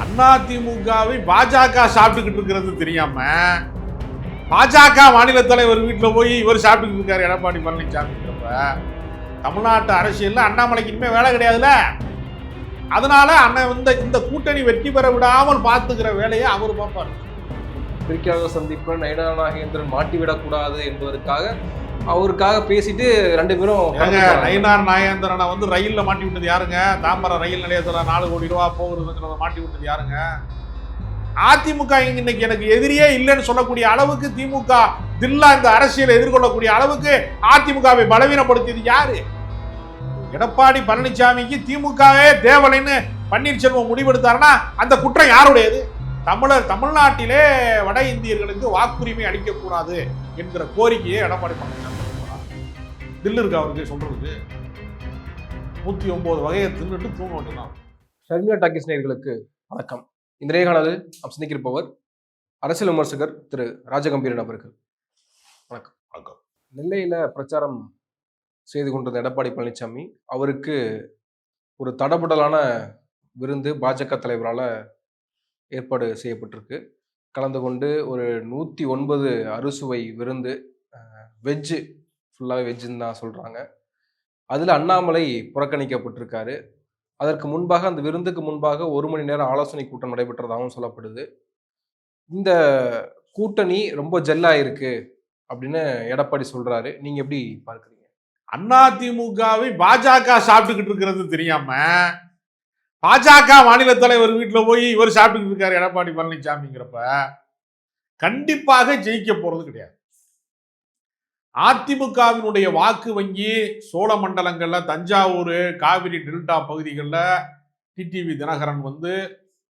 அதிமுகவை பாஜக சாப்பிட்டுக்கிட்டு இருக்கிறது தெரியாம பாஜக மாநில தலைவர் வீட்டில் போய் இவர் சாப்பிட்டுக்கிட்டு இருக்காரு எடப்பாடி பழனிசாமிங்கிறப்ப தமிழ்நாட்டு அரசியல்ல அண்ணாமலைக்கு இனிமே வேலை கிடையாதுல்ல. அதனால அண்ணன் இந்த கூட்டணி வெற்றி பெற விடாமல் பார்த்துக்கிற வேலையை அவர் பார்ப்பார். பிரிக்காத சந்திப்பு நயினார் நாகேந்திரன் மாட்டிவிடக்கூடாது என்பதற்காக அவருக்காக பேசிட்டு ரெண்டு பேரும் நயினார் நாகேந்திரனை ரயில்ல மாட்டி விட்டது யாருங்க? தாம்பரம் ரயில் நிலையத்துல 4 கோடி ரூபா போகிறதுங்கிறத மாட்டி விட்டது யாருங்க? அதிமுக இன்னைக்கு எனக்கு எதிரியே இல்லைன்னு சொல்லக்கூடிய அளவுக்கு திமுக தில்லா இந்த அரசியலை எதிர்கொள்ளக்கூடிய அளவுக்கு அதிமுகவை பலவீனப்படுத்தியது யாரு? எடப்பாடி பழனிசாமிக்கு திமுகவே தேவலைன்னு பன்னீர்செல்வம் முடிவெடுத்தாருன்னா அந்த குற்றம் யாருடையது? தமிழ்நாட்டிலே வட இந்தியர்களுக்கு வாக்குரிமை அளிக்கக்கூடாது என்கிற கோரிக்கையை எடப்பாடி பழனிசாமி தில்லு இருக்கு அவருக்கு சொல்றதுக்கு. 109 வகையை தின்னுட்டு தூங்க வேண்டியதான். ஷர்மிளா டாக்கீஸ் நேயர்களுக்கு வணக்கம். இந்த நேர்காணலில் நாம் சிந்திக்கிருப்பவர் அரசியல் விமர்சகர் திரு ராஜகம்பீரன் அவர்கள். வணக்கம். வணக்கம். நெல்லையில பிரச்சாரம் செய்து கொண்டிருந்த எடப்பாடி பழனிசாமி அவருக்கு ஒரு தடபுடலான விருந்து பாஜக தலைவரால் ஏற்பாடு செய்யப்பட்டிருக்கு. கலந்து கொண்டு ஒரு 109 அறுசுவை விருந்து, வெஜ்ஜு, ஃபுல்லாகவே வெஜ்ஜுன்னு தான் சொல்கிறாங்க. அதில் அண்ணாமலை புறக்கணிக்கப்பட்டிருக்காரு. அதற்கு முன்பாக அந்த விருந்துக்கு முன்பாக 1 மணி நேரம் ஆலோசனை கூட்டம் நடைபெற்றதாகவும் சொல்லப்படுது. இந்த கூட்டணி ரொம்ப ஜெல்லாயிருக்கு அப்படின்னு எடப்பாடி சொல்றாரு. நீங்க எப்படி பார்க்குறீங்க? அதிமுகவை பாஜக சாப்பிட்டுக்கிட்டு இருக்கிறது தெரியாம பாஜக மாநில தலைவர் வீட்டில் போய் இவர் சாப்பிட்டுக்கிட்டு இருக்காரு எடப்பாடி பழனிசாமிங்கிறப்ப கண்டிப்பாக ஜெயிக்க போறது கிடையாது. அதிமுகவினுடைய வாக்கு வங்கி சோழ மண்டலங்கள்ல, தஞ்சாவூர், காவிரி டெல்டா பகுதிகளில் டிடிவி தினகரன்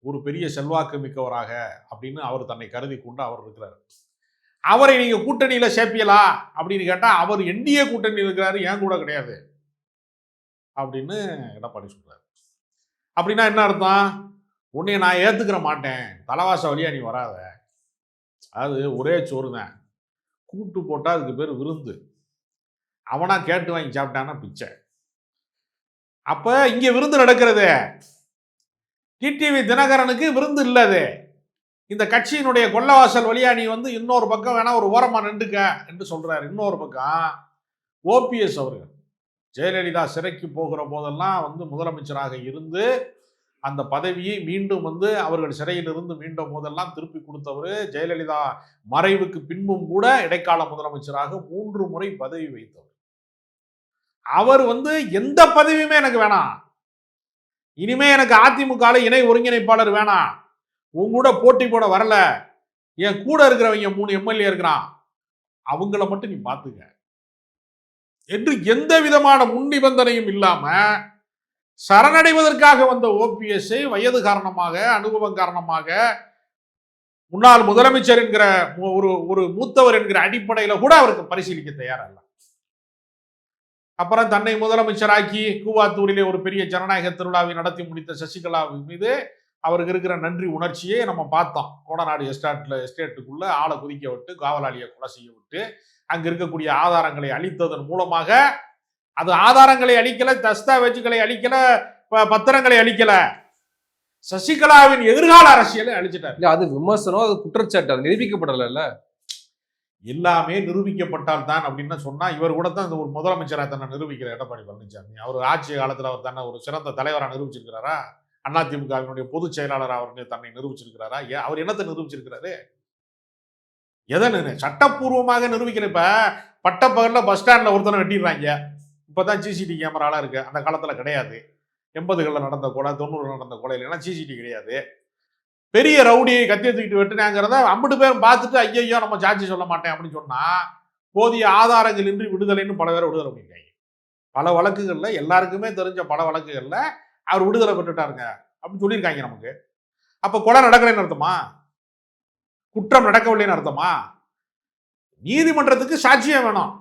ஒரு பெரிய செல்வாக்கு மிக்கவராக அப்படின்னு அவர் தன்னை கருதி கொண்டு அவர் இருக்கிறார். அவரை நீங்க கூட்டணியில சேர்ப்பியலா அப்படின்னு கேட்டா அவர் என்டிஏ கூட்டணியில் இருக்கிறாரு, ஏன் கூட கிடையாது அப்படின்னு எடப்பாடி சொல்றாரு. அப்படின்னா என்ன அர்த்தம்? உன்னை நான் ஏத்துக்கிற மாட்டேன், தலைவாச வழியா நீ வராத. அது ஒரே சோறு தான், கூட்டு போட்டா அதுக்கு பேர் விருந்து. அவனா கேட்டு வாங்கி சாப்பிட்டான்னா பிச்சை. அப்ப இங்க விருந்து நடக்கிறது, டிடிவி தினகரனுக்கு விருந்து இல்லது. இந்த கட்சியினுடைய கொல்லவாசல் வழியா நீ இன்னொரு பக்கம் வேணா ஒரு ஓரமா நின்றுக்க என்று சொல்றாரு. இன்னொரு பக்கம் ஓபிஎஸ் அவர்கள் ஜெயலலிதா சிறைக்கு போகிற போதெல்லாம் முதலமைச்சராக இருந்து அந்த பதவியை மீண்டும் அவர்கள் சிறையிலிருந்து மீண்டும் போதெல்லாம் திருப்பி கொடுத்தவர். ஜெயலலிதா மறைவுக்கு பின்பும் கூட இடைக்கால முதலமைச்சராக 3 முறை பதவி வைத்தவர். அவர் எந்த பதவியுமே எனக்கு வேணாம், இனிமே எனக்கு அதிமுக இணை ஒருங்கிணைப்பாளர் வேணாம், உங்க கூட போட்டி போட வரல, என் கூட இருக்கிறவங்க 3 எம்எல்ஏ இருக்கிறான், அவங்கள மட்டும் நீ பாத்துக்க என்று எந்த விதமான முன் நிபந்தனையும் இல்லாம சரணடைவதற்காக வந்த ஓபிஎஸ்ஐ வயது காரணமாக, அனுபவம் காரணமாக, முன்னாள் முதலமைச்சர் என்கிற ஒரு மூத்தவர் என்கிற அடிப்படையில கூட அவருக்கு பரிசீலிக்க தயாரல்ல. அப்புறம் தன்னை முதலமைச்சராக்கி கூவாத்தூரிலே ஒரு பெரிய ஜனநாயக திருவிழாவை நடத்தி முடித்த சசிகலா மீது அவருக்கு இருக்கிற நன்றி உணர்ச்சியை நம்ம பார்த்தோம். கோடநாடு எஸ்டேட்டுக்குள்ள ஆளை குதிக்க விட்டு, காவலாளியை கொலை செய்ய விட்டு, அங்க இருக்கக்கூடிய ஆதாரங்களை அளித்ததன் மூலமாக, அது ஆதாரங்களை அளிக்கல, தஸ்தாவேஜுகளை அளிக்கல, பத்திரங்களை அளிக்கல, சசிகலாவின் எதிர்கால அரசியலை அழிச்சிட்டாரு. அது விமர்சனம், அது குற்றச்சாட்டு, அது நிரூபிக்கப்படல. எல்லாமே நிரூபிக்கப்பட்டால் தான் அப்படின்னு சொன்னா இவர் கூட தான் ஒரு முதலமைச்சராக தன்னை நிரூபிக்கிற எடப்பாடி பழனிசாமி. அவர் ஆட்சி காலத்தில் அவர் தன்னை ஒரு சிறந்த தலைவராக நிரூபிச்சிருக்கிறாரா? அதிமுகவினுடைய பொதுச் செயலாளர் அவர் தன்னை நிரூபிச்சிருக்கிறாரா? அவர் என்னத்தை நிரூபிச்சிருக்கிறாரு? எதை சட்டப்பூர்வமாக நிரூபிக்கிற? இப்ப பட்டப்பகல்ல பஸ் ஸ்டாண்ட்ல ஒருத்தனை வெட்டிடுறாங்க. இப்பதான் சிசிடிவி கேமராலாம் இருக்கு, அந்த காலத்துல கிடையாது. 80களில் நடந்த கொலை, 90 நடந்த கொலையில சிசிடிவி கிடையாது. பெரிய ரவுடியை கத்தியை தூக்கிட்டு வெட்டினாங்கிறத 50 பேரும் பார்த்துட்டு ஐயோ நம்ம சாட்சி சொல்ல மாட்டேன் அப்படின்னு சொன்னா போதிய ஆதாரங்கள் இன்றி விடுதலைன்னு பல பேரை விடுதலை பண்ணிருக்காங்க. பல வழக்குகள்ல, எல்லாருக்குமே தெரிஞ்ச பல வழக்குகள்ல அவர் விடுதலை பெற்றுட்டாருங்க அப்படின்னு சொல்லியிருக்காங்க நமக்கு. அப்ப கொலை நடக்கலைன்னு அர்த்தமா? குற்றம் நடக்கவில்லைன்னு அர்த்தமா? நீதிமன்றத்துக்கு சாட்சியம் வேணும்.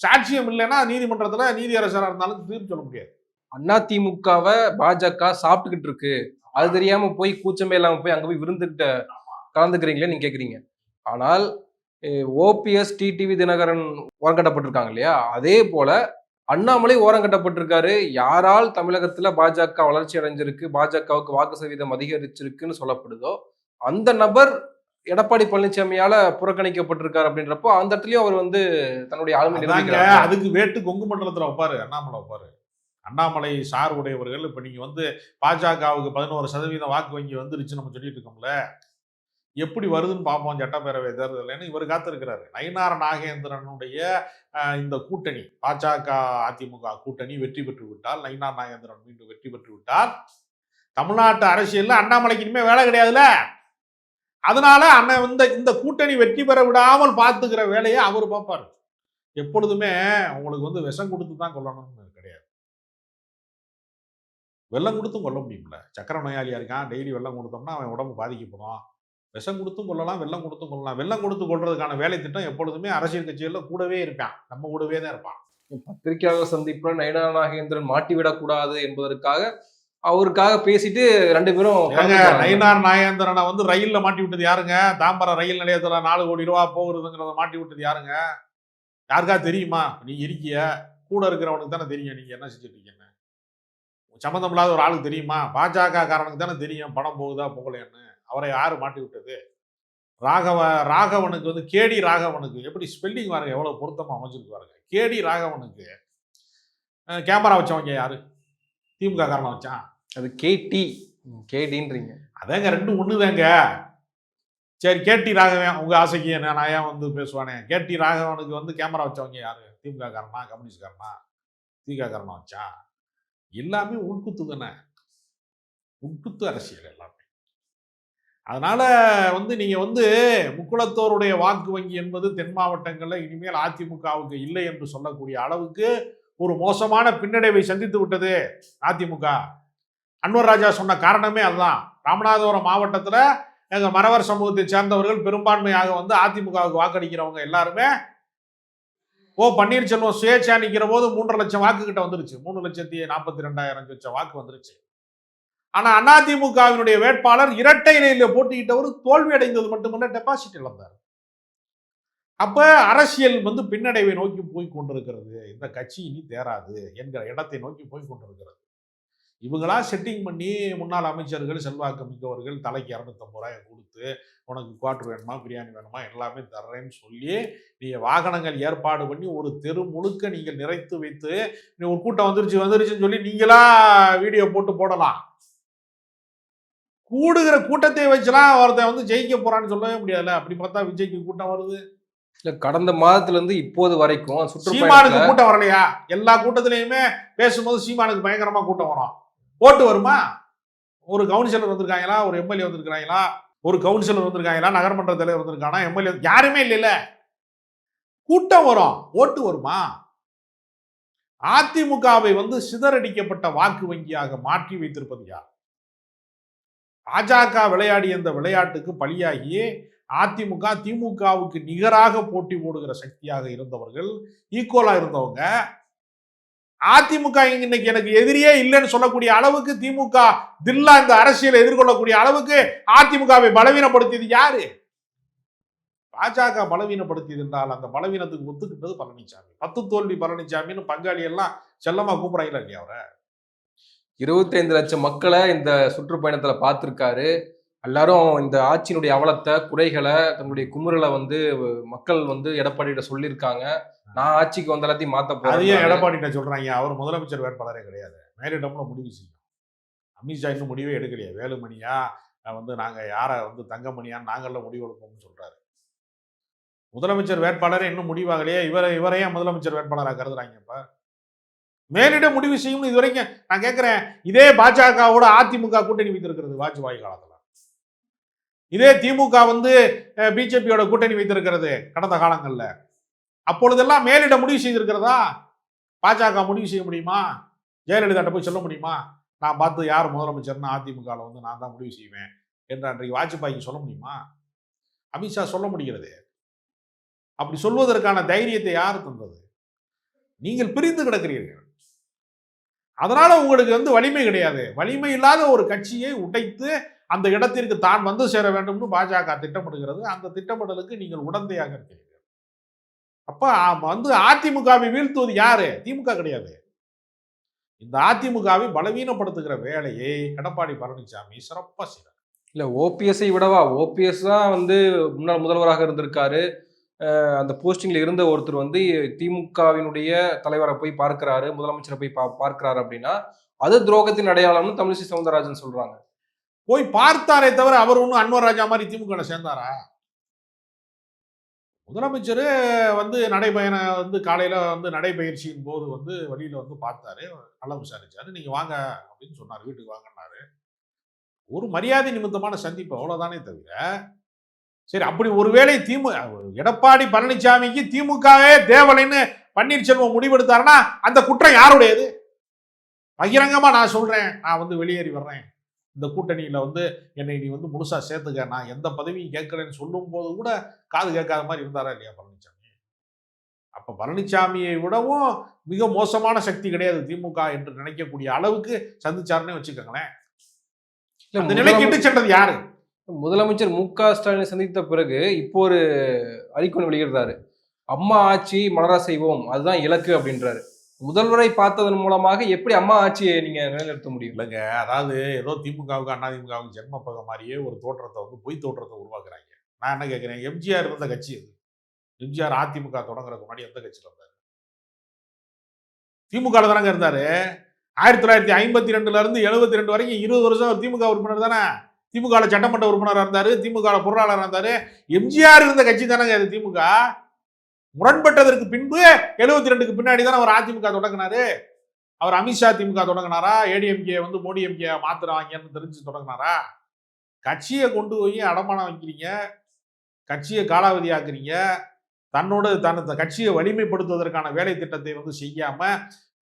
சாட்சியம் இல்லைன்னா நீதிமன்றத்துல நீதியரசராக இருந்தாலும் தீர்ப்பு சொல்ல முடியாது. அதிமுகவை பாஜக சாப்பிட்டுக்கிட்டு இருக்கு, அது தெரியாம போய் கூச்சமே இல்லாம போய் அங்க போய் விருந்துகிட்ட கலந்துக்கிறீங்களே நீங்க கேக்குறீங்க. ஆனால் ஓபிஎஸ் டிடிவி தினகரன் ஓரங்கட்டப்பட்டிருக்காங்க இல்லையா, அதே போல அண்ணாமலை ஓரம் கட்டப்பட்டிருக்காரு. யாரால் தமிழகத்துல பாஜக வளர்ச்சி அடைஞ்சிருக்கு, பாஜகவுக்கு வாக்கு சதவீதம் அதிகரிச்சிருக்குன்னு சொல்லப்படுதோ, அந்த நபர் எடப்பாடி பழனிசாமியால புறக்கணிக்கப்பட்டிருக்காரு அப்படின்றப்போ, அந்த இடத்துலயும் அவர் வந்து தன்னுடைய ஆளுமை அதாங்க, நிரூபிக்கிறார். அதுக்கு வேட்டு கொங்கு மண்டலத்துல வைப்பாரு அண்ணாமலை வைப்பாரு. அண்ணாமலை சார் உடையவர்கள் இப்ப நீங்க வந்து பாஜகவுக்கு 11% வாக்கு வங்கி வந்துருச்சு நம்ம சொல்லிட்டு இருக்கோம்ல, எப்படி வருதுன்னு பார்ப்போம் சட்டப்பேரவை தேர்தல்னு இவர் காத்திருக்கிறாரு. நயினார் நாகேந்திரனுடைய இந்த கூட்டணி பாஜக அதிமுக கூட்டணி வெற்றி பெற்று விட்டால், நயினார் நாகேந்திரன் மீண்டும் வெற்றி பெற்று விட்டால், தமிழ்நாட்டு அரசியல்ல அண்ணாமலைக்கு இனிமே வேலை கிடையாதுல. அதனால அண்ணன் இந்த கூட்டணி வெற்றி பெற விடாமல் பார்த்துக்கிற வேலையை அவர் பார்ப்பாரு. எப்பொழுதுமே உங்களுக்கு வந்து விஷம் கொடுத்து தான் கொல்லணும்னு கிடையாது. வெள்ளம் கொடுத்தும் கொல்ல முடியும்ல. சக்கரை நோயாளியா இருக்கான், டெய்லி வெள்ளம் கொடுத்தோம்னா அவன் உடம்பு பாதிக்கப்படும். விஷம் கொடுத்தும் கொள்ளலாம், வெள்ளம் கொடுத்தும் கொள்ளலாம். வெள்ளம் கொடுத்து கொள்றதுக்கான வேலை திட்டம் எப்பொழுதுமே அரசியல் கட்சிகள்ல கூடவே இருப்பான், நம்ம கூடவே தான் இருப்பான். பத்திரிகையாளர் சந்திப்புல நயினார் நாகேந்திரன் மாட்டிவிடக்கூடாது என்பதற்காக அவருக்காக பேசிட்டு 2 பேரும் நயினார் நாகேந்திரனை வந்து ரயில்ல மாட்டி விட்டது யாருங்க? தாம்பரம் ரயில் நிலையத்துல 4 கோடி ரூபாய் போகுதுங்கிறத மாட்டி விட்டது யாருங்க? யாருக்கா தெரியுமா? நீங்க இருக்கிய கூட இருக்கிறவனுக்கு தானே தெரியும் நீங்க என்ன செஞ்சுட்டு இருக்கீங்கன்னு. சம்மந்தம் இல்லாத ஒரு ஆளுக்கு தெரியுமா? பாஜக காரனுக்கு தானே தெரியும் பணம் போகுதா போகலைன்னு. அவரை யாரு மாட்டி விட்டது? ராகவனுக்கு வந்து கேடி ராகவனுக்கு எப்படி ஸ்பெல்லிங் பாருங்க, எவ்வளவு பொருத்தமா அமைச்சிருக்கு பாருங்க. கேடி ராகவனுக்கு கேமரா வச்சவங்க யாரு? திமுக காரணம் வச்சான். அது கேடி கேடின்றீங்க. அதேங்க ரெண்டும் ஒண்ணுதாங்க. சரி, கேடி ராகவன் உங்க ஆசைக்கு நான் ஏன் வந்து பேசுவானே. கேடி ராகவனுக்கு வந்து கேமரா வச்சவங்க யாரு? திமுக காரனா, கம்யூனிஸ்ட் காரனா, திமுக காரணம் வச்சா? எல்லாமே உள்குத்து தானே, உள்குத்து அரசியல் எல்லாமே. அதனால வந்து நீங்க வந்து முக்குளத்தோருடைய வாக்கு வங்கி என்பது தென் மாவட்டங்கள்ல இனிமேல் அதிமுகவுக்கு இல்லை என்று சொல்லக்கூடிய அளவுக்கு ஒரு மோசமான பின்னடைவை சந்தித்து விட்டது அதிமுக. அன்வர் ராஜா சொன்ன காரணமே அதுதான். ராமநாதபுரம் மாவட்டத்துல எங்க மறவர் சமூகத்தை சேர்ந்தவர்கள் பெரும்பான்மையாக வந்து அதிமுகவுக்கு வாக்களிக்கிறவங்க எல்லாருமே பன்னீர்செல்வம் சுயேட்சா நிக்கிற போது 3.5 லட்சம் வாக்கு கிட்ட வந்துருச்சு. 3,42,000 வாக்கு வந்துருச்சு. ஆனா அதிமுகவினுடைய வேட்பாளர் இரட்டை இலையில போட்டியிட்டவர் தோல்வி அடைந்தது மட்டுமல்ல, டெபாசிட் இழந்தார். அப்ப அரசியல் வந்து பின்னடைவை நோக்கி போய் கொண்டிருக்கிறது. இந்த கட்சி இனி தேராது என்கிற இடத்தை நோக்கி போய் கொண்டிருக்கிறது. இவங்களா செட்டிங் பண்ணி முன்னாள் அமைச்சர்கள் செல்வாக்கு மிக்கவர்கள் தலைக்கு 250 ரூபாய் கொடுத்து உனக்கு குவார்டர் வேணுமா, பிரியாணி வேணுமா, எல்லாமே தர்றேன்னு சொல்லி நீங்க வாகனங்கள் ஏற்பாடு பண்ணி ஒரு தெரு முழுக்க நீங்கள் நிறைத்து வைத்து நீ ஒரு கூட்டம் வந்துருச்சுன்னு சொல்லி நீங்களா வீடியோ போட்டு போடலாம். கூடுகிற கூட்டத்தை வச்சுலாம் ஒருத்தன் வந்து ஜெயிக்க போறான்னு சொல்லவே முடியாதுல்ல. அப்படி பார்த்தா விஜய்க்கு கூட்டம் வருது. இல்ல, கடந்த மாதத்துல இருந்து இப்போது வரைக்கும் சீமானுக்கு கூட்டம் வரலையா? எல்லா கூட்டத்திலையுமே பேசும்போது சீமானுக்கு பயங்கரமா கூட்டம் வரும். ஓட்டு வருமா? ஒரு கவுன்சிலர் வந்திருக்காங்களா, ஒரு எம்எல்ஏ வந்திருக்காங்களா, ஒரு கவுன்சிலர் வந்திருக்காங்களா, நகர்மன்ற தலைவர் வந்திருக்கானா, எம்எல்ஏ யாருமே இல்ல. கூட்டம் வரும், ஓட்டு வருமா? அதிமுகவை வந்து சிதறடிக்கப்பட்ட வாக்கு வங்கியாக மாற்றி வைத்திருப்பது யார்? பாஜக விளையாடிய இந்த விளையாட்டுக்கு பலியாகி அதிமுக திமுகவுக்கு நிகராக போட்டி போடுகிற சக்தியாக இருந்தவர்கள், ஈக்குவலா இருந்தவங்க, அதிமுக இன்னைக்கு எனக்கு எதிரியே இல்லைன்னு சொல்லக்கூடிய அளவுக்கு திமுக தில்லா இந்த அரசியலை எதிர்கொள்ளக்கூடிய அளவுக்கு அதிமுகவை பலவீனப்படுத்தியது யாரு? பாஜக பலவீனப்படுத்தியது என்றால் அந்த பலவீனத்துக்கு ஒத்துக்கிட்டது பழனிசாமி. 10 தோல்வி பழனிசாமின்னு பங்காளி எல்லாம் செல்லமா கூப்பிடுறாங்களா இல்லையா? அவரை 25 லட்சம் மக்களை இந்த சுற்றுப்பயணத்துல பார்த்திருக்காரு. எல்லாரும் இந்த ஆட்சியினுடைய அவலத்தை, குறைகளை, தன்னுடைய குமுறலை வந்து மக்கள் வந்து எடப்பாடியிட சொல்லியிருக்காங்க. நான் ஆட்சிக்கு வந்த எல்லாத்தையும் மாத்த போறேன். எடப்பாடிட்ட சொல்றாங்க. அவர் முதலமைச்சர் வேட்பாளரே கிடையாது, மேலிடம்ல முடிவு செய்யும். அமித்ஷா இன்னும் முடிவே எடுக்கலையா? வேலுமணியா வந்து நாங்க யாரை வந்து தங்கமணியான்னு நாங்கள முடிவு எடுப்போம்னு சொல்றாரு. முதலமைச்சர் வேட்பாளரே இன்னும் முடிவாகலையே. இவரையே முதலமைச்சர் வேட்பாளராக கருதுறாங்க. இப்ப மேலிடம் முடிவு செய்யும். இது வரைக்கும் நான் கேட்கிறேன், இதே பாஜகவோட அதிமுக கூட்டணி வைத்திருக்கிறது வாஜ்பாய் காலத்துல. இதே திமுக வந்து பிஜேபியோட கூட்டணி வைத்திருக்கிறது கடந்த காலங்கள்ல. அப்பொழுதெல்லாம் மேலிட முடிவு செய்திருக்கிறதா? பாஜக முடிவு செய்ய முடியுமா? ஜெயலலிதா போய் சொல்ல முடியுமா, நான் பார்த்து யார் முதலமைச்சர்னு அதிமுக வந்து நான் தான் முடிவு செய்வேன் என்று அன்றைக்கு வாஜ்பாய்க்கு சொல்ல முடியுமா? அமித்ஷா சொல்ல முடிகிறது. அப்படி சொல்வதற்கான தைரியத்தை யார் தந்தது? நீங்கள் பிரிந்து கிடக்கிறீர்கள். அதனால உங்களுக்கு வந்து வலிமை கிடையாது. வலிமை இல்லாத ஒரு கட்சியை உடைத்து அந்த இடத்திற்கு தான் வந்து சேர வேண்டும்னு பாஜக திட்டமிடுகிறது. அந்த திட்டமிடலுக்கு நீங்கள் உடந்தையாக இருக்கிறீர்கள். அப்ப வந்து அதிமுகவை வீழ்த்துவது யாரு? திமுக கிடையாது. இந்த அதிமுகவை பலவீனப்படுத்துகிற வேலையை எடப்பாடி பழனிசாமி சிறப்பா செய்றார். இல்ல ஓபிஎஸ்ஐ விடவா? ஓபிஎஸ் தான் வந்து முன்னாள் முதல்வராக இருந்திருக்காரு. அந்த போஸ்டிங்ல இருந்த ஒருத்தர் வந்து திமுகவினுடைய தலைவரை போய் பார்க்கிறாரு, முதலமைச்சரை போய் பார்க்கிறாரு அப்படின்னா, அது துரோகத்தின் அடையாளம்னு தமிழிசை சவுந்தரராஜன் சொல்றாங்க. போய் பார்த்தாரே தவிர அவர் ஒன்னும் அன்வர் ராஜா மாதிரி திமுக சேர்ந்தாரா? முதலமைச்சர் வந்து நடைபயணம் வந்து காலையில வந்து நடைபயிற்சியின் போது வந்து வழியில வந்து பார்த்தாரு, நல்லா விசாரிச்சாரு. நீங்க வாங்க அப்படின்னு சொன்னாரு, வீட்டுக்கு வாங்கன்னாரு. ஒரு மரியாதை நிமித்தமான சந்திப்பு அவ்வளவுதானே தவிர, சரி அப்படி ஒருவேளை எடப்பாடி பழனிசாமிக்கு திமுகவே தேவலைன்னு பன்னீர்செல்வம் முடிவெடுத்தாருன்னா அந்த குற்றம் யாருடையது? பகிரங்கமா நான் சொல்றேன், நான் வந்து வெளியேறி வர்றேன், இந்த கூட்டணியில வந்து என்னை நீ வந்து முழுசா சேர்த்துக்க, நான் எந்த பதவியும் கேட்கலன்னு சொல்லும் போது கூட காது கேட்காத மாதிரி இருந்தாரா இல்லையா பழனிசாமி? அப்ப பழனிசாமியை விடவும் மிக மோசமான சக்தி கிடையாது திமுக என்று நினைக்கக்கூடிய அளவுக்கு சந்திச்சாருன்னே வச்சுக்கோங்களேன். அந்த நிலைக்கு இட்டு சென்றது யாரு? முதலமைச்சர் மு.க. ஸ்டாலினை சந்தித்த பிறகு இப்போ ஒரு அறிக்கை வெளியிடுறாரு. அம்மா ஆட்சி மலர செய்வோம், அதுதான் இலக்கு அப்படின்றாரு. முதல்வரை பார்த்ததன் மூலமாக எப்படி அம்மா ஆட்சியை நீங்க நிலைநிறுத்த முடியும்? இல்லைங்க, அதாவது ஏதோ திமுகவுக்கு அதிமுகவுக்கு ஜென்ம பகம் மாதிரியே ஒரு தோற்றத்தை வந்து பொய் தோற்றத்தை உருவாக்குறாங்க. நான் என்ன கேட்கிறேன், எம்ஜிஆர் இருந்த கட்சி அது. எம்ஜிஆர் அதிமுக தொடங்குறதுக்கு முன்னாடி எந்த கட்சியில் இருந்தாரு? திமுக தானங்க இருந்தாரு. 1952 இருந்து 72 வரைக்கும் 20 வருஷம் திமுக உறுப்பினர் தானே. திமுக சட்டமன்ற உறுப்பினராக இருந்தாரு, திமுக பொருளாளராக இருந்தாரு. எம்ஜிஆர் இருந்த கட்சி தானங்க அது திமுக. முரண்பட்டதற்கு பின்பு 72க்கு பின்னாடி தானே அவர் அதிமுக தொடங்கினாரு. அவர் அமித்ஷா திமுக தொடங்கினாரா? ஏடிஎம்கே வந்து மோடி எம்கே மாத்துறாங்கன்னு தெரிஞ்சு தொடங்கினாரா? கட்சியை கொண்டு போய் அடமானம் வைக்கிறீங்க, கட்சியை காலாவதி ஆக்குறீங்க, தன்னோட தன் கட்சியை வலிமைப்படுத்துவதற்கான வேலை திட்டத்தை வந்து செய்யாம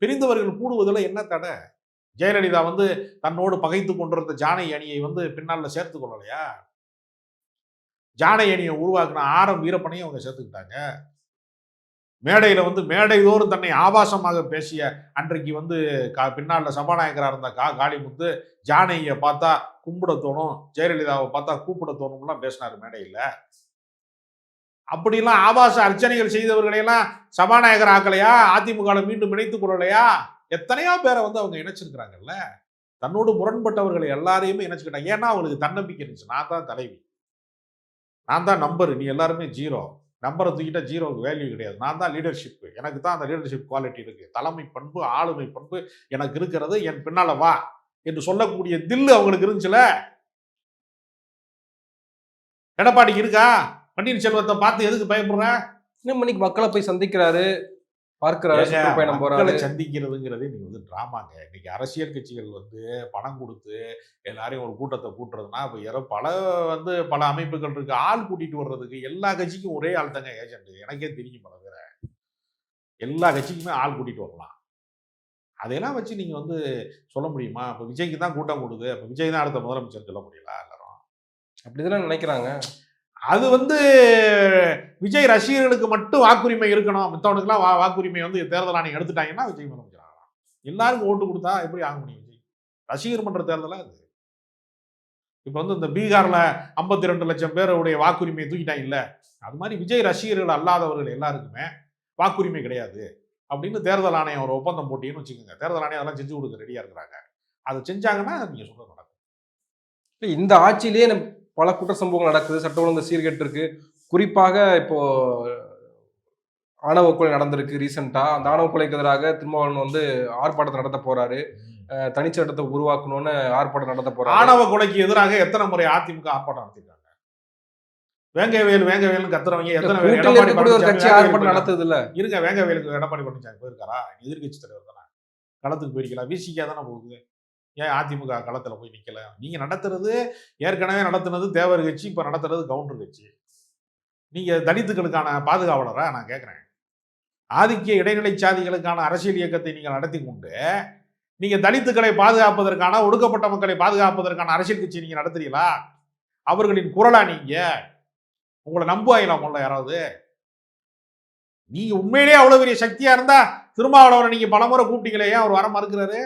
பிரிந்தவர்கள் கூடுவதில் என்ன தடை? ஜெயலலிதா வந்து தன்னோடு பகைத்து கொண்டிருந்த ஜானை அணியை வந்து பின்னால சேர்த்து கொள்ளலையா? ஜானை அணியை உருவாக்குன ஆரம் வீரப்பனையும் அவங்க சேர்த்துக்கிட்டாங்க. மேடையில வந்து மேடைதோறும் தன்னை ஆபாசமாக பேசிய அன்றைக்கு வந்து பின்னால சபாநாயகராக இருந்த காளிமுத்து ஜானையை பார்த்தா கும்பிட தோணும், ஜெயலலிதாவை பார்த்தா கூப்பிட தோணும்லாம் பேசினாரு மேடையில. அப்படிலாம் ஆபாச அர்ச்சனைகள் செய்தவர்களையெல்லாம் சபாநாயகர் ஆக்கலையா? அதிமுக மீண்டும் இணைத்துக் கொள்ளலையா? எத்தனையோ பேரை வந்து அவங்க இணைச்சிருக்கிறாங்கல்ல. தன்னோடு முரண்பட்டவர்களை எல்லாரையுமே இணைச்சுக்கிட்டாங்க. ஏன்னா அவங்களுக்கு தன்னம்பிக்கை இருந்துச்சு. நான் தான் தலைவி, நான் தான் நம்பர், நீ எல்லாருமே ஜீரோ. நம்பரை தூக்கிட்டா ஜீரோவுக்கு வேல்யூ கிடையாது. நான் தான் லீடர்ஷிப், எனக்கு தான் அந்த லீடர்ஷிப் குவாலிட்டி இருக்கு, தலைமை பண்பு ஆளுமை பண்பு எனக்கு இருக்கிறது, என் பின்னால வா என்று சொல்லக்கூடிய தில்லு அவங்களுக்கு இருந்துச்சுல. எடப்பாடிக்கு இருக்கா? பன்னீர்செல்வத்தை பார்த்து எதுக்கு பயப்படுற? இன்னும் மணிக்கு மக்களை போய் சந்திக்கிறாரு, பார்க்கிறாரு, சுற்றுப்பயணம் போறாரு. சந்திக்கிறதுங்கிறது நீங்க வந்து டிராமாங்க. இன்னைக்கு அரசியல் கட்சிகள் வந்து பணம் கொடுத்து எல்லாரையும் ஒரு கூட்டத்தை கூட்டுறதுன்னா, இப்போ பல அமைப்புகள் இருக்கு. ஆள் கூட்டிட்டு வர்றதுக்கு எல்லா கட்சிக்கும் ஒரே ஆள் தாங்க ஏஜென்ட். எனக்கே தெரியும் பல பேரை. எல்லா கட்சிக்குமே ஆள் கூட்டிட்டு வரலாம். அதையெல்லாம் வச்சு நீங்க வந்து சொல்ல முடியுமா? இப்போ விஜய்க்கு தான் கூட்டம் கூடுது, அப்போ விஜய் தான் அடுத்த முதலமைச்சர் சொல்ல முடியல எல்லாரும்? அப்படிதானே நினைக்கிறாங்க. அது வந்து விஜய் ரசிகர்களுக்கு மட்டும் வாக்குரிமை இருக்கணும், மற்றவனுக்குலாம் வாக்குரிமை வந்து தேர்தல் ஆணையம் எடுத்துட்டாங்கன்னா விஜய் முதலமைச்சர் ஆகலாம். எல்லாருக்கும் ஓட்டு கொடுத்தா எப்படி ஆக முடியும்? விஜய் ரசிகர் மன்ற தேர்தலாக அது. இப்போ வந்து இந்த பீகார்ல 52 லட்சம் பேருடைய வாக்குரிமையை தூக்கிட்டாங்க இல்ல, அது மாதிரி விஜய் ரசிகர்கள் அல்லாதவர்கள் எல்லாருக்குமே வாக்குரிமை கிடையாது அப்படின்னு தேர்தல் ஆணையம் ஒரு ஒப்பந்தம் போட்டின்னு வச்சுக்கோங்க. தேர்தல் ஆணையம் அதெல்லாம் செஞ்சு கொடுக்க ரெடியா இருக்கிறாங்க. அதை செஞ்சாங்கன்னா நீங்க சொல்றது நடக்கும். இந்த ஆட்சியிலேயே பல குற்ற சம்பவங்கள் நடக்குது, சட்ட ஒழுங்கு சீர்கெட்டு இருக்கு. குறிப்பாக இப்போ ஆணவ கொலை நடந்திருக்கு ரீசெண்டா. அந்த ஆணவ கொலைக்கு எதிராக திருமாவளவன் வந்து ஆர்ப்பாட்டத்தை நடத்த போறாரு. தனிச்சட்டத்தை உருவாக்கணும்னு ஆர்ப்பாட்டம் நடத்த போறாரு. ஆணவ கொலைக்கு எதிராக எத்தனை முறை அதிமுக ஆர்ப்பாட்டம் நடத்திருக்காங்க? வேங்கவேல் கத்துறவங்க எத்தனை கட்சி ஆர்ப்பாட்டம் நடத்துது இல்ல? இருங்க, வேங்கவேலுக்கு எடப்பாடி பழனிசாமி போயிருக்காரா? எதிர்கட்சி தலைவர் தானே, களத்துக்கு போயிருக்கலாம். விசிகா தானே போகுது. ஏன் அதிமுக களத்துல போய் நிக்கல? நீங்க நடத்துறது ஏற்கனவே நடத்துனது தேவர் கட்சி, இப்ப நடத்துறது கவுண்டர் கட்சி. நீங்க தலித்துக்களுக்கான பாதுகாவலரா? நான் கேட்கிறேன். ஆதிக்க இடைநிலை சாதிகளுக்கான அரசியல் இயக்கத்தை நீங்கள் நடத்தி கொண்டு நீங்க தலித்துக்களை பாதுகாப்பதற்கான, ஒடுக்கப்பட்ட மக்களை பாதுகாப்பதற்கான அரசியல் கட்சி நீங்க நடத்துறீங்களா? அவர்களின் குரலா நீங்க? உங்களை நம்புவாங்களா உங்கள யாராவது? நீங்க உண்மையிலேயே அவ்வளவு பெரிய சக்தியா இருந்தா திருமாவளவனை நீங்க பலமுறை கூப்பிட்டீங்களே, ஏன் அவர் வர மறுக்கிறாரு?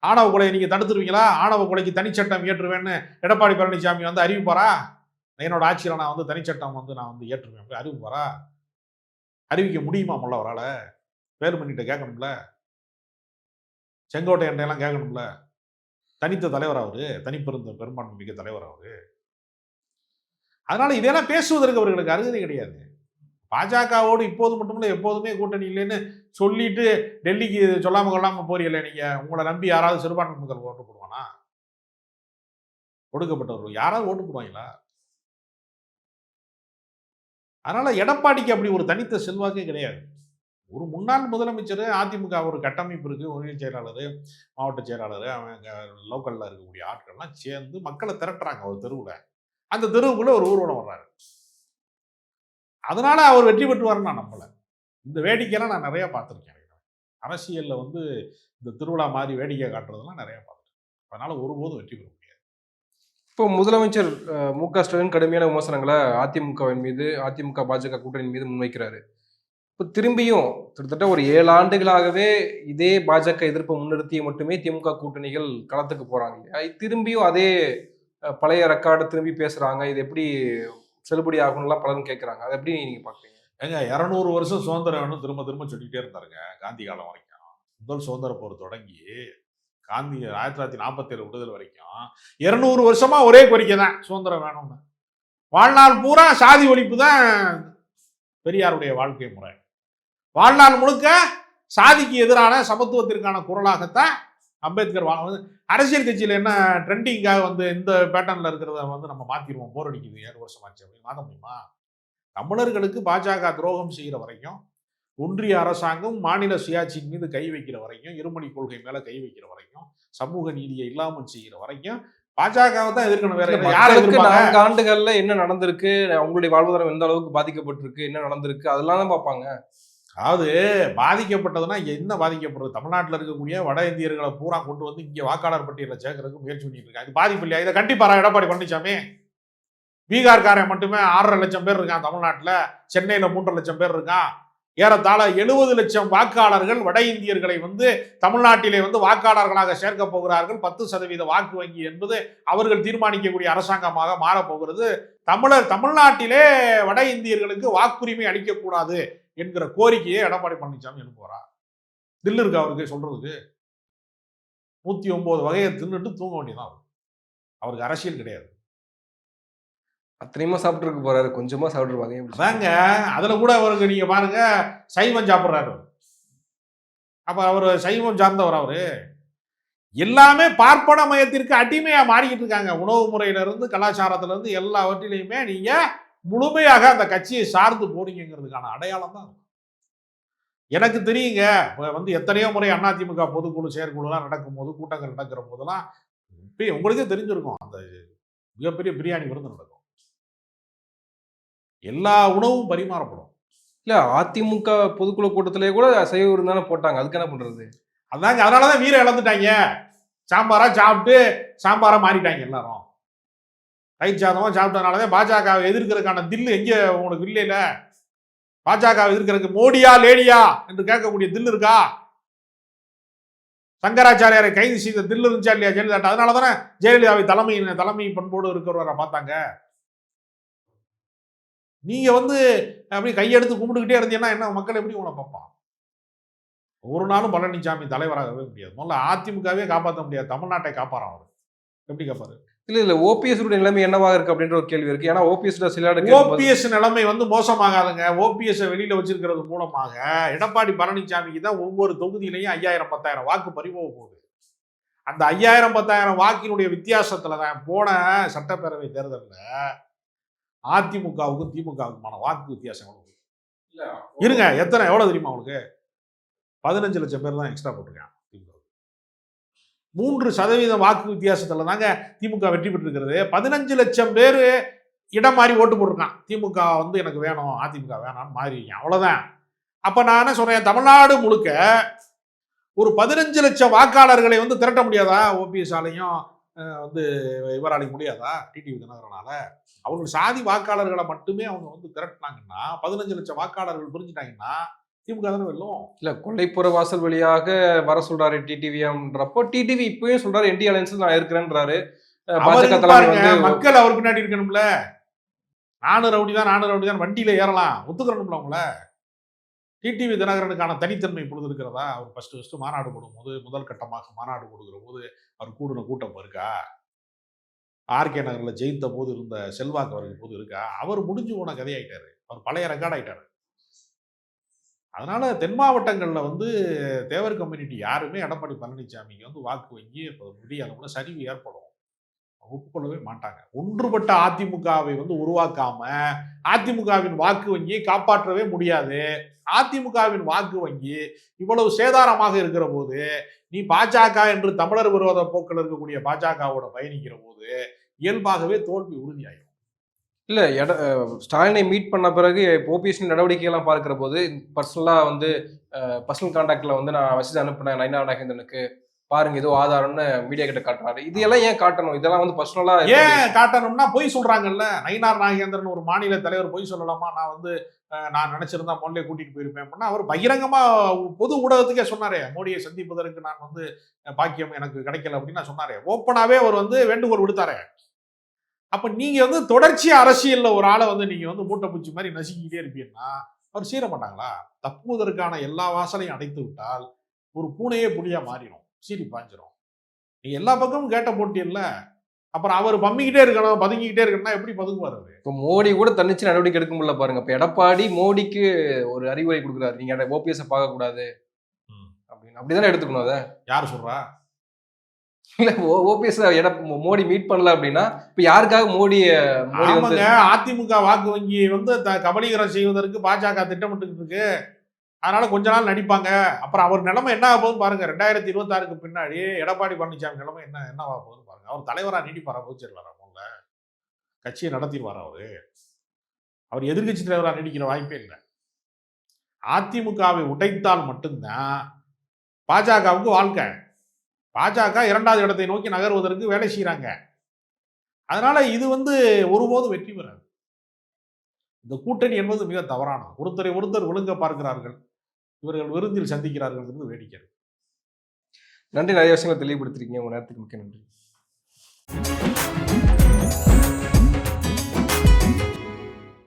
ஆணவ கொலையை நீங்க தடுத்துருவீங்களா? ஆணவ கொலைக்கு தனிச்சட்டம் ஏற்றுவேன்னு எடப்பாடி பழனிசாமி வந்து அறிவிப்பாரா? என்னோட ஆட்சியில் நான் வந்து தனிச்சட்டம் வந்து நான் வந்து ஏற்றுவேன் அறிவிப்பாரா? அறிவிக்க முடியுமாமல்ல அவரால்? வேலுமணிகிட்ட கேட்கணும்ல, செங்கோட்டையன் எல்லாம் கேட்கணும்ல. தனித்த தலைவர் அவரு, தனிப்பெருந்த பெரும்பான்மை மிக்க தலைவர் அவரு. அதனால இதெல்லாம் பேசுவதற்கு அவர்களுக்கு அருகதை கிடையாது. பாஜகவோடு இப்போது மட்டுமில்ல எப்போதுமே கூட்டணி இல்லைன்னு சொல்லிட்டு டெல்லிக்கு சொல்லாம கொள்ளாம போறீங்களே நீங்க. உங்களை நம்பி யாராவது சிறுபான்மை மக்கள் ஓட்டு போடுவானா? ஒடுக்கப்பட்டவர்கள் யாராவது ஓட்டு போடுவாங்களா? அதனால எடப்பாடிக்கு அப்படி ஒரு தனித்த செல்வாக்கே கிடையாது. ஒரு முன்னாள் முதலமைச்சர், அதிமுக ஒரு கட்டமைப்பு இருக்கு, ஒன்றிய செயலாளர், மாவட்ட செயலாளர், அவங்க லோக்கல்ல இருக்கக்கூடிய ஆட்கள்லாம் சேர்ந்து மக்களை திரட்டுறாங்க ஒரு தெருவுல. அந்த தெருவுக்குள்ள ஒரு ஊர்வலம் வர்றாரு. அதனால அவர் வெற்றி பெற்றுவாருன்னு நான் நம்பல. இந்த வேடிக்கையெல்லாம் நான் நிறைய பார்த்துருக்கேன். அரசியல்ல வந்து இந்த திருவிழா மாதிரி வேடிக்கை காட்டுறதெல்லாம் நிறைய பார்த்துருக்கேன். அதனால ஒருபோதும் வெற்றி பெற முடியாது. இப்போ முதலமைச்சர் மு.க. ஸ்டாலின் கடுமையான விமர்சனங்களை அதிமுகவின் மீது, அதிமுக பாஜக கூட்டணி மீது முன்வைக்கிறாரு. இப்போ திரும்பியும் கிட்டத்தட்ட ஒரு 7 ஆண்டுகளாகவே இதே பாஜக எதிர்ப்பை முன்னிறுத்தி மட்டுமே திமுக கூட்டணிகள் களத்துக்கு போறாங்க இல்லையா? திரும்பியும் அதே பழைய ரெக்கார்டு திரும்பி பேசுறாங்க. இது எப்படி செல்லுபடி ஆகும்லாம் பலரும் கேட்குறாங்க. அதை எப்படி நீங்க பாக்குறீங்க? ஏங்க 200 வருஷம் சுதந்திரம் வேணும் திரும்ப திரும்ப சொல்லிக்கிட்டே இருந்தாருங்க காந்தி காலம் வரைக்கும். முதல் சுதந்திர போர் தொடங்கி காந்தி 1947 விடுதலை வரைக்கும் 200 வருஷமா ஒரே கோரிக்கை தான், சுதந்திரம் வேணும்னு. வாழ்நாள் பூரா சாதி ஒழிப்பு தான் பெரியாருடைய வாழ்க்கை முறை. வாழ்நாள் முழுக்க சாதிக்கு எதிரான சமத்துவத்திற்கான குரலாகத்தான் அம்பேத்கர் அரசியல் கட்சியில் என்ன ட்ரெண்டிங்காக வந்து இந்த பேட்டர்ன்ல இருக்கிறத வந்து நம்ம மாத்திடுவோம், போர் அடிக்குது 7 வருஷம் ஆச்சு அப்படின்னு மாற்ற முடியுமா? தமிழர்களுக்கு பாஜக துரோகம் செய்கிற வரைக்கும், ஒன்றிய அரசாங்கம் மாநில சுயாட்சியின் மீது கை வைக்கிற வரைக்கும், இருமொழி கொள்கை மேல கை வைக்கிற வரைக்கும், சமூக நீதியை இல்லாமல் செய்கிற வரைக்கும் பாஜகவை தான் எதிர்க்கணும். வேற யாரை எதிர்ப்பாங்க? 4 ஆண்டுகள்ல என்ன நடந்திருக்கு, அவங்களுடைய வாழ்வாதாரம் எந்த அளவுக்கு பாதிக்கப்பட்டிருக்கு, என்ன நடந்திருக்கு, அதெல்லாம் தான் பார்ப்பாங்க. அதாவது பாதிக்கப்பட்டதுன்னா என்ன பாதிக்கப்படுறது? தமிழ்நாட்டில் இருக்கக்கூடிய வட இந்தியர்களை பூரா கொண்டு வந்து இங்கே வாக்காளர் பட்டியலில் சேர்க்கறதுக்கு முயற்சி பண்ணிட்டு இருக்காங்க. இது பாதிப்பு இல்லையா? இதை கண்டிப்பாரா எடப்பாடி பழனிசாமி? பீகார்காரன் மட்டுமே 6.5 லட்சம் பேர் இருக்கான் தமிழ்நாட்டில், சென்னையில் 3.5 லட்சம் பேர் இருக்கான். ஏறத்தாழ 70 லட்சம் வாக்காளர்கள் வட இந்தியர்களை வந்து தமிழ்நாட்டிலே வந்து வாக்காளர்களாக சேர்க்க போகிறார்கள். 10% வாக்கு வங்கி என்பது அவர்கள் தீர்மானிக்கக்கூடிய அரசாங்கமாக மாறப்போகிறது. தமிழ்நாட்டிலே வட இந்தியர்களுக்கு வாக்குரிமை அளிக்கக்கூடாது என்கிற கோரிக்கையை எடப்பாடி பழனிசாமி எழுப்புவாரா? தில்லு இருக்கா அவருக்கு சொல்றதுக்கு? 109 வகையை தின்னுட்டு தூங்க வேண்டியதான். அவருக்கு அரசியல் கிடையாது. அத்தனையுமா சாப்பிட்டு போறாரு, கொஞ்சமா சாப்பிட்டுருவாங்க. அதாங்க, அதுல கூட அவருக்கு நீங்க பாருங்க, சைவம் சாப்பிட்றாரு. அப்ப அவர் சைவம் சார்ந்தவர். அவரு எல்லாமே பார்ப்பன மயத்திற்கு அடிமையா மாறிக்கிட்டு இருக்காங்க. உணவு முறையில இருந்து கலாச்சாரத்துல இருந்து எல்லாவற்றிலையுமே நீங்க முழுமையாக அந்த கட்சியை சார்ந்து போறீங்கிறதுக்கான அடையாளம் தான். எனக்கு தெரியுங்க, வந்து எத்தனையோ முறை அதிமுக பொதுக்குழு செயற்குழுலாம் நடக்கும்போது, கூட்டங்கள் நடக்கிற போதெல்லாம் உங்களுக்கே தெரிஞ்சிருக்கும், அந்த மிகப்பெரிய பிரியாணி விருந்து நடக்கும். எல்லா உணவும் பரிமாறப்படும். இல்ல அதிமுக பொதுக்குழு கூட்டத்திலேயே கூட சைவ விருந்தானே போட்டாங்க. அதுக்கு என்ன பண்றது? அதாங்க, அதனாலதான் வீரம் இழந்துட்டாங்க. சாம்பாரா சாப்பிட்டு சாம்பாரா மாறிட்டாங்க எல்லாரும். தயிர் சாதமா சாப்பிட்டதுனாலதான் பாஜகவை எதிர்க்கிறதுக்கான தில்லு எங்க உங்களுக்கு இல்லையில? பாஜகவை எதிர்க்கிறதுக்கு மோடியா லேடியா என்று கேட்கக்கூடிய தில்லு இருக்கா? சங்கராச்சாரியாரை கைது செய்த தில்லு இருந்துச்சா இல்லையா ஜெயலலிதா? அதனாலதானே ஜெயலலிதாவை தலைமை பண்போடு இருக்கிறவரை பார்த்தாங்க. நீங்க வந்து அப்படி கையெடுத்து கும்பிட்டுக்கிட்டே இருந்தீங்கன்னா என்ன மக்கள் எப்படி உங்களை பார்ப்பான்? ஒரு நாளும் பழனிசாமி தலைவராகவே முடியாது. முதல்ல அதிமுகவே காப்பாற்ற முடியாது, தமிழ்நாட்டை காப்பாறான் அவர். எப்படி காப்பாரு? இல்ல ஓபிஎஸ் நிலைமை என்னவாக இருக்கு அப்படின்ற ஒரு கேள்வி இருக்கு. ஏன்னா ஓபிஎஸ் நிலைமை வந்து மோசமாகாதுங்க. ஓபிஎஸ் வெளியில வச்சிருக்கிறது மூலமாக எடப்பாடி பழனிசாமிக்கு தான் ஒவ்வொரு தொகுதியிலையும் 5000 10,000 வாக்கு பறிபோக போகுது. அந்த 5000 10,000 வாக்கினுடைய வித்தியாசத்துல தான் போன சட்டப்பேரவை தேர்தலில் அதிமுகவுக்கும் திமுகவுக்குமான வாக்கு வித்தியாசம் இருங்க. எவ்வளவு தெரியுமா உங்களுக்கு? 15 லட்சம் பேர் தான் எக்ஸ்ட்ரா போட்டிருக்காங்க. 3% வாக்கு வித்தியாசத்துல தாங்க திமுக வெற்றி பெற்றிருக்கிறது. 15 லட்சம் பேர் இடம் மாறி ஓட்டு போட்டிருக்கான். திமுக வந்து எனக்கு வேணும், அதிமுக வேணாம்னு மாறிருக்கேன், அவ்வளவுதான். அப்ப நான் என்ன சொல்றேன், தமிழ்நாடு முழுக்க ஒரு 15 லட்சம் வாக்காளர்களை வந்து திரட்ட முடியாதா? ஓபிஎஸ் ஆலையும் வந்து இவராலையும் முடியாதா? டிடிவி தினகரனால? அவங்க சாதி வாக்காளர்களை மட்டுமே அவங்க வந்து திரட்டினாங்கன்னா, 15 லட்சம் வாக்காளர்கள் புரிஞ்சுட்டாங்கன்னா திமுக தானே வெல்லும். இல்ல கொல்லைப்புற வாசல் வழியாக வர சொல்றாரு டிடிவின்றப்போ, டிடிவி இப்பயும் சொல்றாரு என்டி அலையன்ஸ் நான் இருக்கிறேன்றாரு. மக்கள் அவர் பின்னாடி இருக்கணும்ல. நானும் ரவுடி தான் வண்டியில ஏறலாம், ஒத்துக்கிறணும்ல அவங்கள. டிடிவி தினகரனுக்கான தனித்தன்மை இப்பொழுது இருக்கிறதா? அவர் ஃபர்ஸ்ட் மாநாடு போடும்போது, முதல் கட்டமாக மாநாடு போடுகிற போது அவர் கூடின கூட்டம் இருக்கா? ஆர்கே நகர்ல ஜெயித்த போது இருந்த செல்வாக்கு அவருக்கு போது இருக்கா? அவர் முடிஞ்சு போன கதையாயிட்டாரு. அவர் பழைய ரெக்கார்ட் ஆயிட்டாரு. அதனால தென் மாவட்டங்கள்ல வந்து தேவர் கம்யூனிட்டி யாருமே எடப்பாடி பழனிசாமிக்கு வந்து வாக்கு வங்கி பெரிய அளவுல சரிவு ஏற்படும். ஒப்புக்கொள்ளவே மாட்டாங்க. ஒன்றுபட்ட அதிமுகவை வந்து உருவாக்காம அதிமுகவின் வாக்கு வங்கியை காப்பாற்றவே முடியாது. அதிமுகவின் வாக்கு வங்கி இவ்வளவு சேதாரமாக இருக்கிற போது, நீ பாஜக என்று தமிழர் விரோத போக்கில் இருக்கக்கூடிய பாஜகவோட பயணிக்கிற போது இயல்பாகவே தோல்வி உறுதியாயிடும். இல்ல ஸ்டாலினை மீட் பண்ண பிறகு ஓபிஎஸ் நடவடிக்கைகள்லாம் பார்க்கிற போது பர்சனலா வந்து பர்சனல் கான்டாக்ட்ல வந்து நான் மெசேஜ் அனுப்புனேன் நயினா நாகேந்திரனுக்கு, பாருங்க ஏதோ ஆதாரம்னு மீடியா கிட்ட காட்டுறாரு. இது எல்லாம் ஏன் காட்டணும்? இதெல்லாம் வந்து பர்சனலா ஏன் காட்டணும்னா பொய் சொல்றாங்கல்ல. நயினார் நாகேந்திரன் ஒரு மாநில தலைவர் பொய் சொல்லலாமா? நான் வந்து நான் நினைச்சிருந்தா மோடியை கூட்டிட்டு போயிருப்பேன் அப்படின்னா அவர் பகிரங்கமா பொது ஊடகத்துக்கே சொன்னாரே, மோடியை சந்திப்பதற்கு நான் வந்து பாக்கியம் எனக்கு கிடைக்கல அப்படின்னு நான் சொன்னாரே. ஓப்பனாவே அவர் வந்து வேண்டுகோள் விடுத்தாரே. அப்ப நீங்க வந்து தொடர்ச்சியா அரசியல்ல ஒரு ஆளை வந்து நீங்க வந்து மூட்டை பூச்சி மாதிரி நசுக்கிட்டே இருப்பீங்கன்னா அவர் சீர மாட்டாங்களா? தப்புவதற்கான எல்லா வாசலையும் அடைத்து விட்டால் ஒரு பூனையே புலியா மாறிடும், சீறி பாஞ்சிரும். நீ எல்லா பக்கமும் கேட்ட போட்டியல்ல, அப்புறம் அவர் பம்மிக்கிட்டே இருக்கணும், பதுங்கிக்கிட்டே இருக்கணும்னா எப்படி பதுங்குவார் அவரு? இப்போ மோடி கூட தன்னிச்சு நடவடிக்கை எடுக்க முடியல பாருங்க. இப்ப எடப்பாடி மோடிக்கு ஒரு அறிவுரை கொடுக்குறாரு, நீங்க ஓபிஎஸ் பார்க்க கூடாது அப்படின்னு. அப்படிதானே எடுத்துக்கணும் அதை? யார் சொல்றா? இல்ல ஓபிஎஸ் மோடி மீட் பண்ணல அப்படின்னா இப்ப யாருக்காக மோடி ஆமாங்க, அதிமுக வாக்கு வங்கியை வந்து கபலீகரம் செய்வதற்கு பாஜக திட்டமிட்டு இருக்கு. அதனால கொஞ்ச நாள் நடிப்பாங்க. அப்புறம் அவர் நிலைமை என்ன ஆக போகுதுன்னு பாருங்க. 2026க்கு பின்னாடி எடப்பாடி பழனிசாமி நிலைமை என்னவா போகுதுன்னு பாருங்க. அவர் தலைவரா நீடிப்பாரா? போச்சிருவாரா? முதல்ல கட்சியை நடத்திடுவாரா? அவர் எதிர்கட்சி தலைவரா நீடிக்கிற வாய்ப்பே இல்லை. அதிமுகவை உடைத்தால் மட்டும்தான் பாஜகவுக்கு வாழ்க்கை. பாஜக 2வது இடத்தை நோக்கி நகர்வதற்கு வேலை செய்யறாங்க. அதனால இது வந்து ஒருபோதும் வெற்றி பெறாது. இந்த கூட்டணி என்பது மிக தவறானது. ஒருத்தரை ஒருத்தர் விழுங்க பார்க்கிறார்கள், இவர்கள் விருந்தில் சந்திக்கிறார்கள். வேடிக்கை. நன்றி, நிறைய விஷயங்களை தெளிவுபடுத்திருக்கீங்க. உங்க நேரத்துக்கு மிக்க நன்றி.